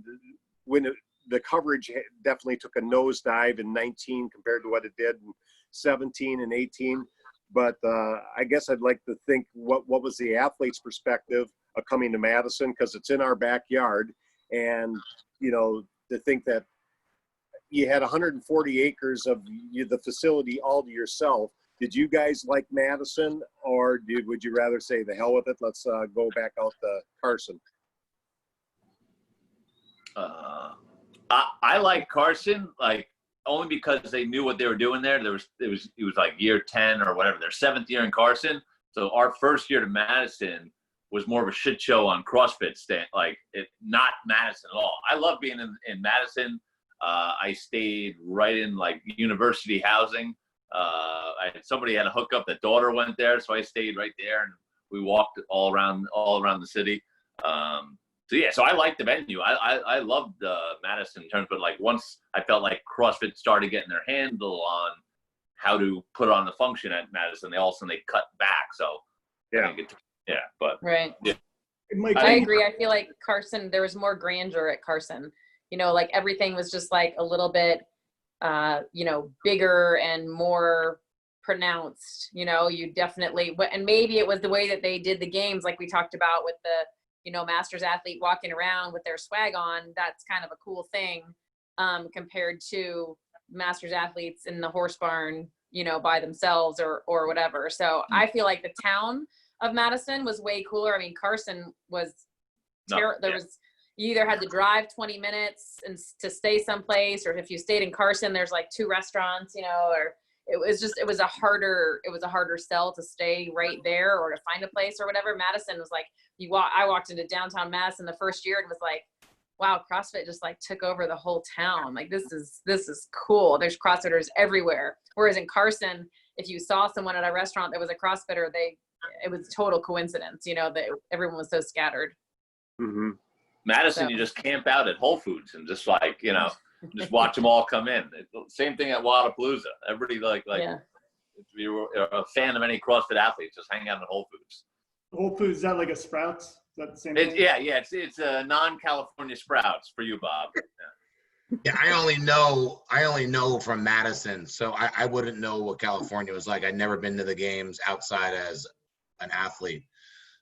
when the coverage definitely took a nosedive in 19 compared to what it did in 17 and 18. But I guess I'd like to think what was the athlete's perspective of coming to Madison, because it's in our backyard, and you know, to think that you had 140 acres of the facility all to yourself. Did you guys like Madison, or would you rather say the hell with it? Let's go back out to Carson. I like Carson, like only because they knew what they were doing there. It was like year 10 or whatever, their 7th year in Carson. So our first year to Madison was more of a shit show on CrossFit stand, like it, not Madison at all. I love being in Madison. I stayed right in like university housing. Somebody had a hookup. The daughter went there, so I stayed right there, and we walked all around the city. So yeah, so I liked the venue. I loved Madison in terms, but like once I felt like CrossFit started getting their handle on how to put on the function at Madison, all of a sudden they cut back. So yeah, but right. Yeah. I agree. I feel like Carson, there was more grandeur at Carson. You know, like everything was just like a little bit bigger and more pronounced. You definitely, and maybe it was the way that they did the games, like we talked about with the, Masters athlete walking around with their swag on. That's kind of a cool thing compared to Masters athletes in the horse barn, by themselves or whatever. So I feel like the town of Madison was way cooler. I mean, Carson was you either had to drive 20 minutes and to stay someplace, or if you stayed in Carson, there's like 2 restaurants, or it was a harder sell to stay right there or to find a place or whatever. Madison was like, I walked into downtown Madison the first year and was like, wow, CrossFit just like took over the whole town. Like, this is cool. There's CrossFitters everywhere. Whereas in Carson, if you saw someone at a restaurant that was a CrossFitter, it was total coincidence, that everyone was so scattered. Mm-hmm. Madison, you just camp out at Whole Foods and just just watch them all come in. Same thing at Wadapalooza. Everybody if you're a fan of any CrossFit athletes, just hang out at Whole Foods. Whole Foods, is that like a Sprouts? Is that the same thing? Yeah. It's a non-California Sprouts for you, Bob. Yeah, I only know from Madison, so I wouldn't know what California was like. I'd never been to the games outside as an athlete.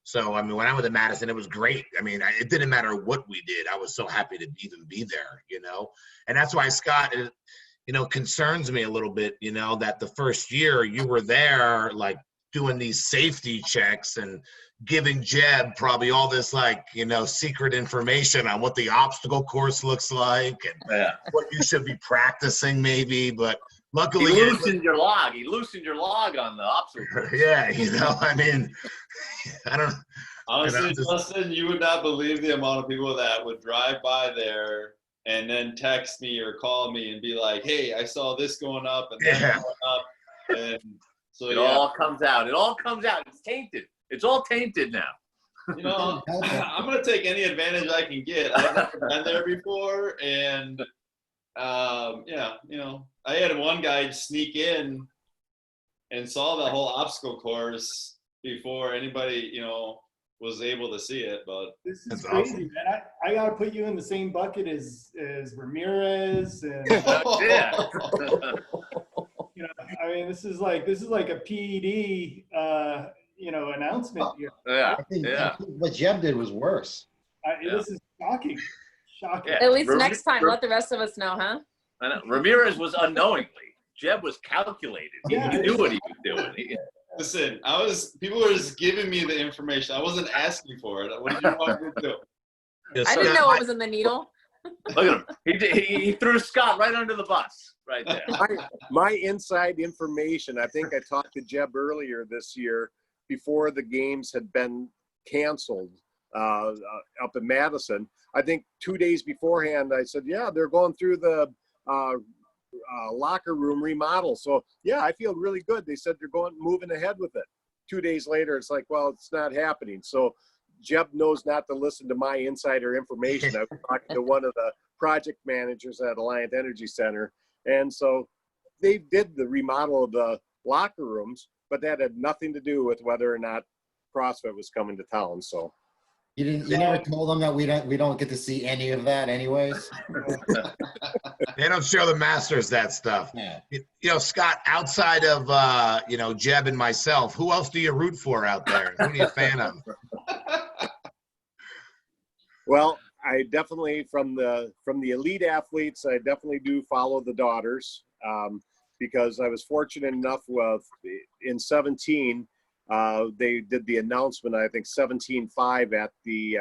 So, I mean, when I was at Madison, it was great. I mean, it didn't matter what we did. I was so happy to even be there, And that's why, Scott, concerns me a little bit, that the first year you were there, like, doing these safety checks and giving Jeb probably all this, secret information on what the obstacle course looks like and what you should be practicing maybe. But luckily, he loosened your log. He loosened your log on the obstacle course. Yeah, I mean, I don't. Honestly, Justin, you would not believe the amount of people that would drive by there and then text me or call me and be like, "Hey, I saw this going up and that going up," and so it all comes out. It all comes out. It's tainted. It's all tainted now. I'm gonna take any advantage I can get. I've never been there before, and I had one guy sneak in and saw the whole obstacle course before anybody, was able to see it. But this is That's crazy, awesome. man. I gotta put you in the same bucket as Ramirez and Yeah. I mean, this is like a PED announcement here. Yeah. I think what Jeb did was worse. This is shocking. Yeah. At least next time, let the rest of us know, huh? I know. Ramirez was unknowingly. Jeb was calculated. He knew what he was doing. Listen, people were just giving me the information. I wasn't asking for it. What did you want me to do? I didn't know what was in the needle. Look at him. He threw Scott right under the bus right there. My inside information, I think I talked to Jeb earlier this year before the games had been canceled up in Madison. I think 2 days beforehand, I said, yeah, they're going through the locker room remodel. So, yeah, I feel really good. They said they're moving ahead with it. 2 days later, it's like, well, it's not happening. So Jeb knows not to listen to my insider information. I was talking to one of the project managers at Alliant Energy Center. And so they did the remodel of the locker rooms, but that had nothing to do with whether or not CrossFit was coming to town. So You never told them that we don't get to see any of that anyways? They don't show the Masters that stuff. Yeah. Scott, outside of Jeb and myself, who else do you root for out there? Who are you a fan of? Well, I definitely from the elite athletes, I definitely do follow the daughters because I was fortunate enough in 2017 they did the announcement, I think 17.5 at the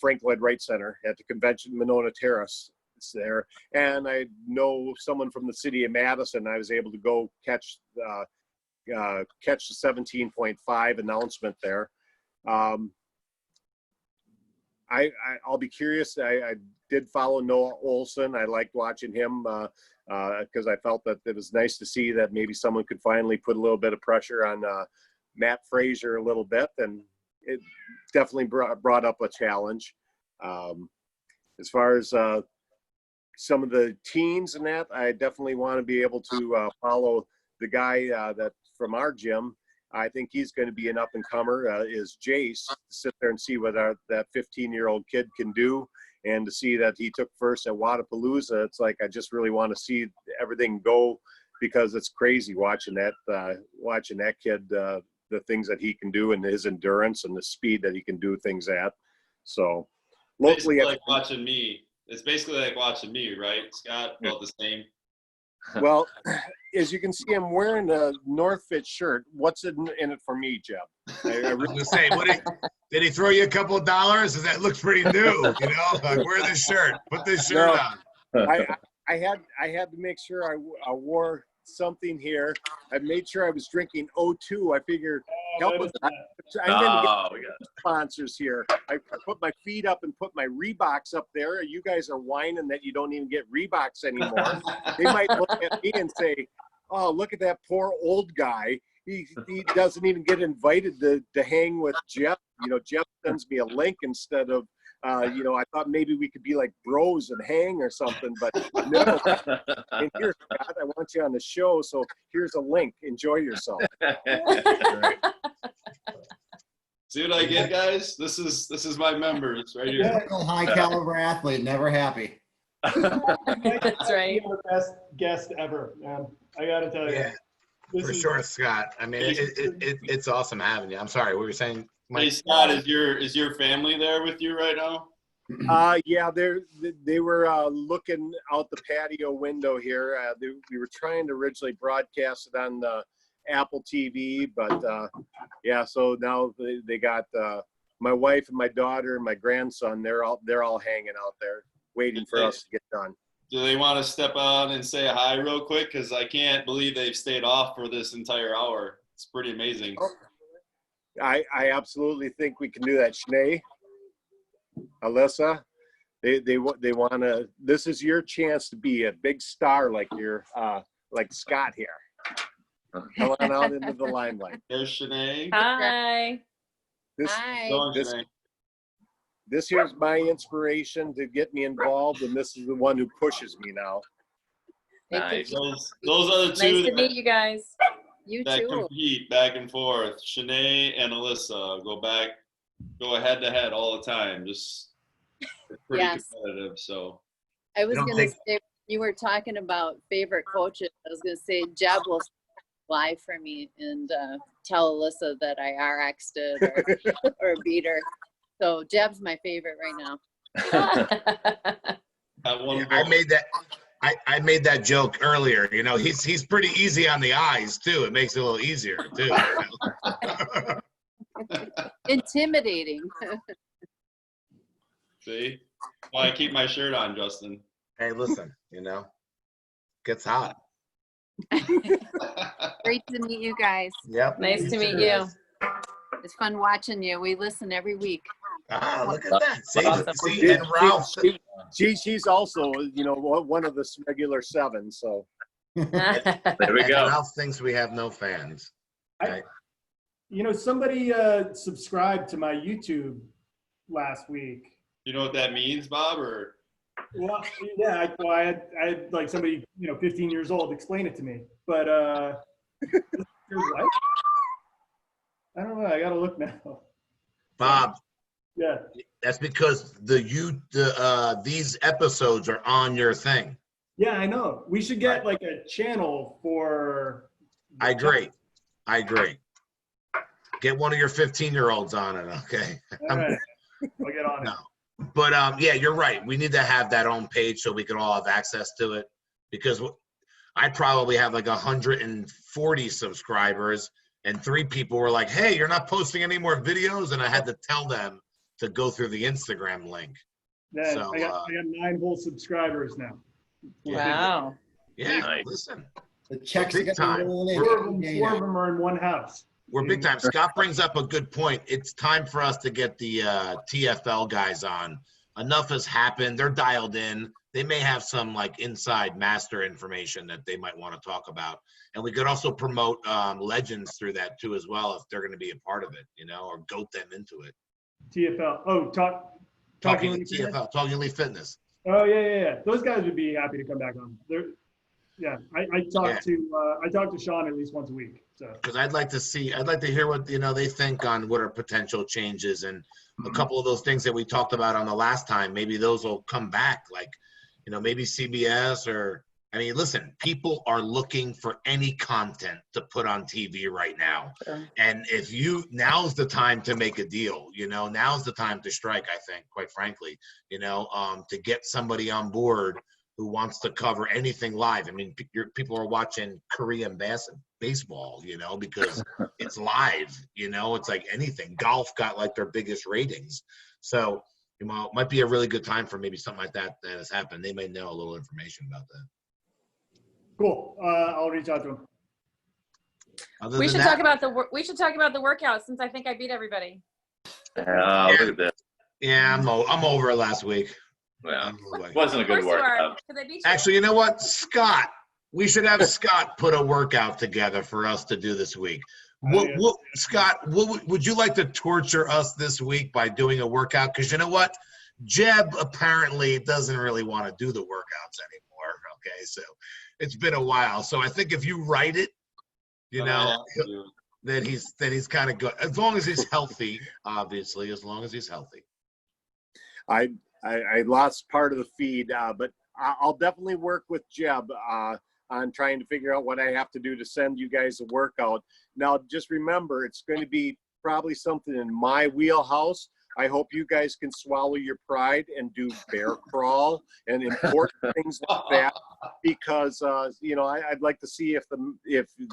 Frank Lloyd Wright Center at the convention, Monona Terrace. It's there, and I know someone from the city of Madison. I was able to go catch the 17.5 announcement there. I'll be curious. I did follow Noah Olson. I liked watching him because I felt that it was nice to see that maybe someone could finally put a little bit of pressure on Matt Frazier a little bit, and it definitely brought up a challenge. As far as some of the teens and that, I definitely want to be able to follow the guy that from our gym. I think he's going to be an up-and-comer, is Jace, to sit there and see what that 15-year-old kid can do. And to see that he took first at Wadapalooza, it's like I just really want to see everything go, because it's crazy watching that kid, the things that he can do and his endurance and the speed that he can do things at. So locally, Basically like watching me. It's basically like watching me, right, Scott? About the same. well, as you can see, I'm wearing a North Fit shirt. What's in it for me, Jeb? I was gonna say, did he throw you a couple of dollars? 'Cause that looks pretty new, you know? Like, wear this shirt. Put this shirt on. I had to make sure I wore something here. I made sure I was drinking O2. I figured, help with that. I'm going to get sponsors here. I put my feet up and put my Reeboks up there. You guys are whining that you don't even get Reeboks anymore. They might look at me and say, oh, look at that poor old guy. He doesn't even get invited to hang with Jeff. You know, Jeff sends me a link instead of, you know, I thought maybe we could be like bros and hang or something, but no. And here, Scott, I want you on the show, so here's a link. Enjoy yourself. See what I get, guys? This is my members right here. Typical high caliber athlete, never happy. That's right. You're the best guest ever, man. I got to tell you. Yeah, for sure, Scott. I mean, it's awesome having you. I'm sorry, what were you saying, Mike? Hey, Scott, is your family there with you right now? Yeah, they were looking out the patio window here. We were trying to originally broadcast it on the Apple TV, but yeah, so now they got my wife and my daughter and my grandson. They're all hanging out there waiting for us to get done. Do they want to step out and say hi real quick? Because I can't believe they've stayed off for this entire hour. It's pretty amazing. I absolutely think we can do that. Shanae, Alyssa, they want to. This is your chance to be a big star like like Scott here. Come on out into the limelight. There's Shanae. Hi. Hi. Go on, Shanae. This here's my inspiration to get me involved, and this is the one who pushes me now. Nice. Those are the two Nice to meet you guys. You that too. compete back and forth. Shanae and Alyssa go head to head all the time. Just pretty competitive. So I was going to say, you were talking about favorite coaches. I was going to say, Jeb will fly for me and tell Alyssa that I RX'd it or beat her. So Jeb's my favorite right now. I made that joke earlier. You know, he's pretty easy on the eyes too. It makes it a little easier too. Intimidating. See? Why I keep my shirt on, Justin. Hey, listen, you know, gets hot. Great to meet you guys. Yep. Nice to meet you. It's fun watching you. We listen every week. Ah, look at that. See, and Ralph. She's also, you know, one of the regular seven. So There we And go. Ralph thinks we have no fans. Okay. You know, somebody subscribed to my YouTube last week. You know what that means, Bob? Or Well, yeah, I had like somebody, you know, 15 years old explain it to me. But your wife? I don't know. I gotta look now. Bob, Yeah. that's because these episodes are on your thing. Yeah, I know. We should get like a channel for. I agree. Get one of your 15-year-olds on it, okay? All right. I'll get on it. No. But yeah, you're right. We need to have that own page so we can all have access to it, because I probably have like 140 subscribers, and 3 people were like, hey, you're not posting any more videos, and I had to tell them to go through the Instagram link. Then So, I got 9 whole subscribers now. Wow. Yeah, Nice. listen, The checks Big are gonna be time. rolling in. 4 of them are in one house. we're big time. Scott brings up a good point. It's time for us to get the TFL guys on. Enough has happened. They're dialed in. They may have some like inside master information that they might want to talk about. And we could also promote legends through that too as well, if they're going to be a part of it, you know, or goat them into it. TFL. Oh, Talking Elite Fitness? TFL, Talking Elite Fitness. Oh yeah. Those guys would be happy to come back on. Yeah, I talk to Sean at least once a week. So Because I'd like to hear what, they think on what are potential changes, and a couple of those things that we talked about on the last time, maybe those will come back, like, maybe CBS or, I mean, listen, people are looking for any content to put on TV right now. Sure. And now's the time to make a deal, now's the time to strike, I think, quite frankly, to get somebody on board who wants to cover anything live. I mean, people are watching Korean baseball, because it's live, it's like anything. Golf got like their biggest ratings. So, it might be a really good time for maybe something like that has happened. They may know a little information about that. cool. I'll reach out to him. We should talk about the workout, since I think I beat everybody. Look at that. Yeah, I'm over it last week. Well, it wasn't a good Of course you are, workout. 'cause I beat you. Actually, you know what? Scott, we should have Scott put a workout together for us to do this week. Scott, would you like to torture us this week by doing a workout? Because you know what? Jeb apparently doesn't really want to do the workouts anymore. Okay, so it's been a while. So I think if you write it, that he's kind of good. As long as he's healthy, obviously, as long as he's healthy. I lost part of the feed, but I'll definitely work with Jeb on trying to figure out what I have to do to send you guys a workout. Now, just remember, it's going to be probably something in my wheelhouse. I hope you guys can swallow your pride and do bear crawl and important things like that, because I'd like to see if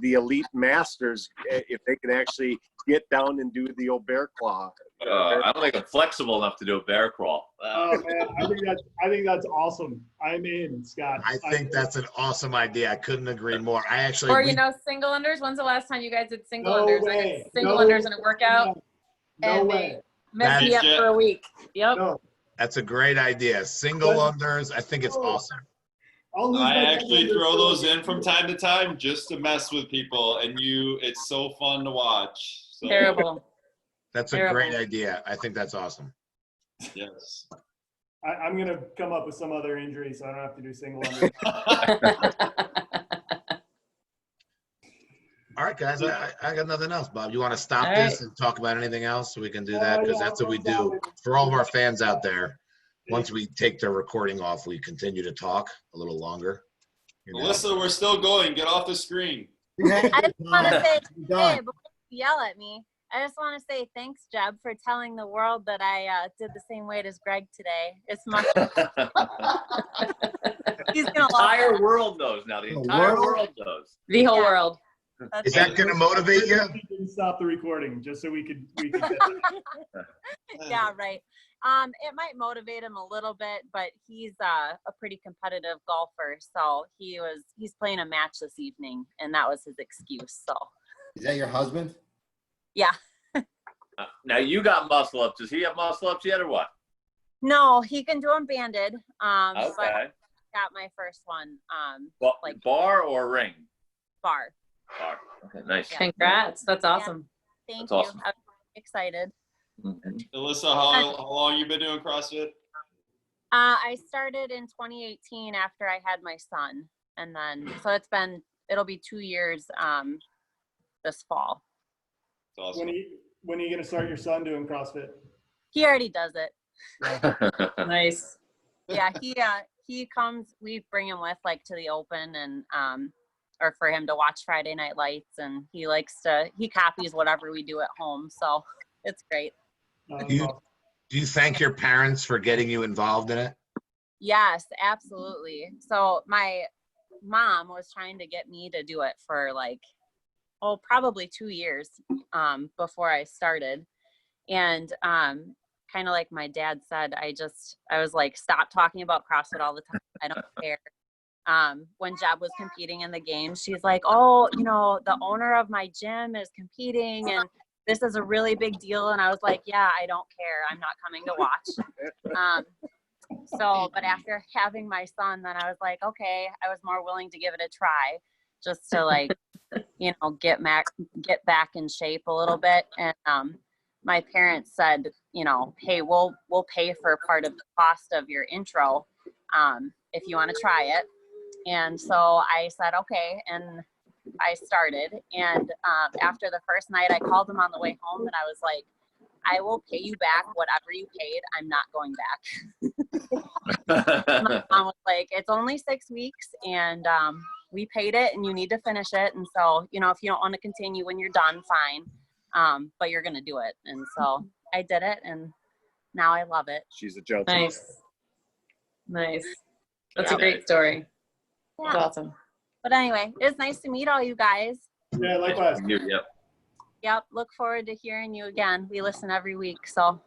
the elite masters, if they can actually get down and do the old bear claw. I don't think I'm flexible enough to do a bear crawl. Oh man, I think that's awesome. I'm in, Scott. I think that's an awesome idea. I couldn't agree more. I actually. Or single unders. When's the last time you guys did single No unders? I way. did single No unders in a workout, No and way. they messed me up for a week. Yep. No. That's a great idea. Single unders. I think it's awesome. I actually throw those in from time to time just to mess with people, and it's so fun to watch. So, Terrible. That's a great idea. I think that's awesome. yes. I'm gonna come up with some other injury, so I don't have to do single unders. All right, guys. I got nothing else. Bob, you want to stop All this and talk about anything else? So we can do that, because that's what we do. For all of our fans out there, once we take the recording off, we continue to talk a little longer. Melissa, we're still going. Get off the screen. I just want to say, hey, before you yell at me, I just want to say thanks, Jeb, for telling the world that I did the same weight as Greg today. It's much. He's gonna The entire world knows now. The entire world knows. The whole world. Is that going to motivate you? We didn't stop the recording just so we could get Yeah, right. It might motivate him a little bit, but he's a pretty competitive golfer, so he's playing a match this evening, and that was his excuse. So. Is that your husband? Yeah. Now you got muscle ups. Does he have muscle ups yet, or what? No, he can do them banded. But Okay. got my first one. Well, like bar or ring? bar. Bar. Okay, nice. Congrats. That's awesome. Thank That's you. awesome. I'm excited. Alyssa, how long you been doing CrossFit? I started in 2018 after I had my son, and then so it'll be 2 years this fall. That's awesome. When are you gonna start your son doing CrossFit? He already does it. Nice. Yeah, he comes. We bring him with to the open and or for him to watch Friday Night Lights, and he copies whatever we do at home. So it's great. Do you thank your parents for getting you involved in it? Yes, absolutely. So my mom was trying to get me to do it for probably 2 years before I started. And kind of like my dad said, I was like, stop talking about CrossFit all the time. I don't care. When Jeb was competing in the games, she's like, oh, the owner of my gym is competing and this is a really big deal. And I was like, yeah, I don't care. I'm not coming to watch. But after having my son, then I was like, okay, I was more willing to give it a try just to get back in shape a little bit. And my parents said, hey, we'll pay for part of the cost of your intro if you want to try it. And so I said, okay. And I started. And after the first night, I called him on the way home and I was like, I will pay you back whatever you paid. I'm not going back. My mom was like, it's only 6 weeks and we paid it and you need to finish it. And so, you know, if you don't want to continue when you're done, fine. But you're going to do it. And so I did it and now I love it. She's a gentleman. Nice. Nice. That's Yeah. a great story. That's Yeah. awesome. But anyway, it's nice to meet all you guys. Yeah, likewise. Yep. Yep. Look forward to hearing you again. We listen every week. So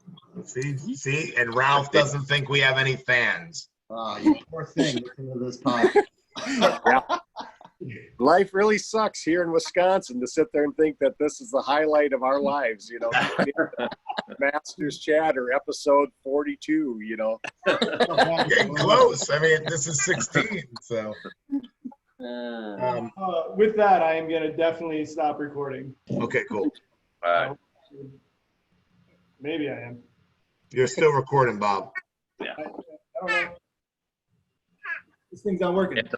See, and Ralph doesn't think we have any fans. You poor thing. Listen to this podcast. Life really sucks here in Wisconsin to sit there and think that this is the highlight of our lives, you know. Masters Chatter, episode 42, you know. Getting close. I mean, this is 16, so. With that, I am going to definitely stop recording. Okay, cool. All right. Maybe I am. You're still recording, Bob. I don't know. This thing's not working.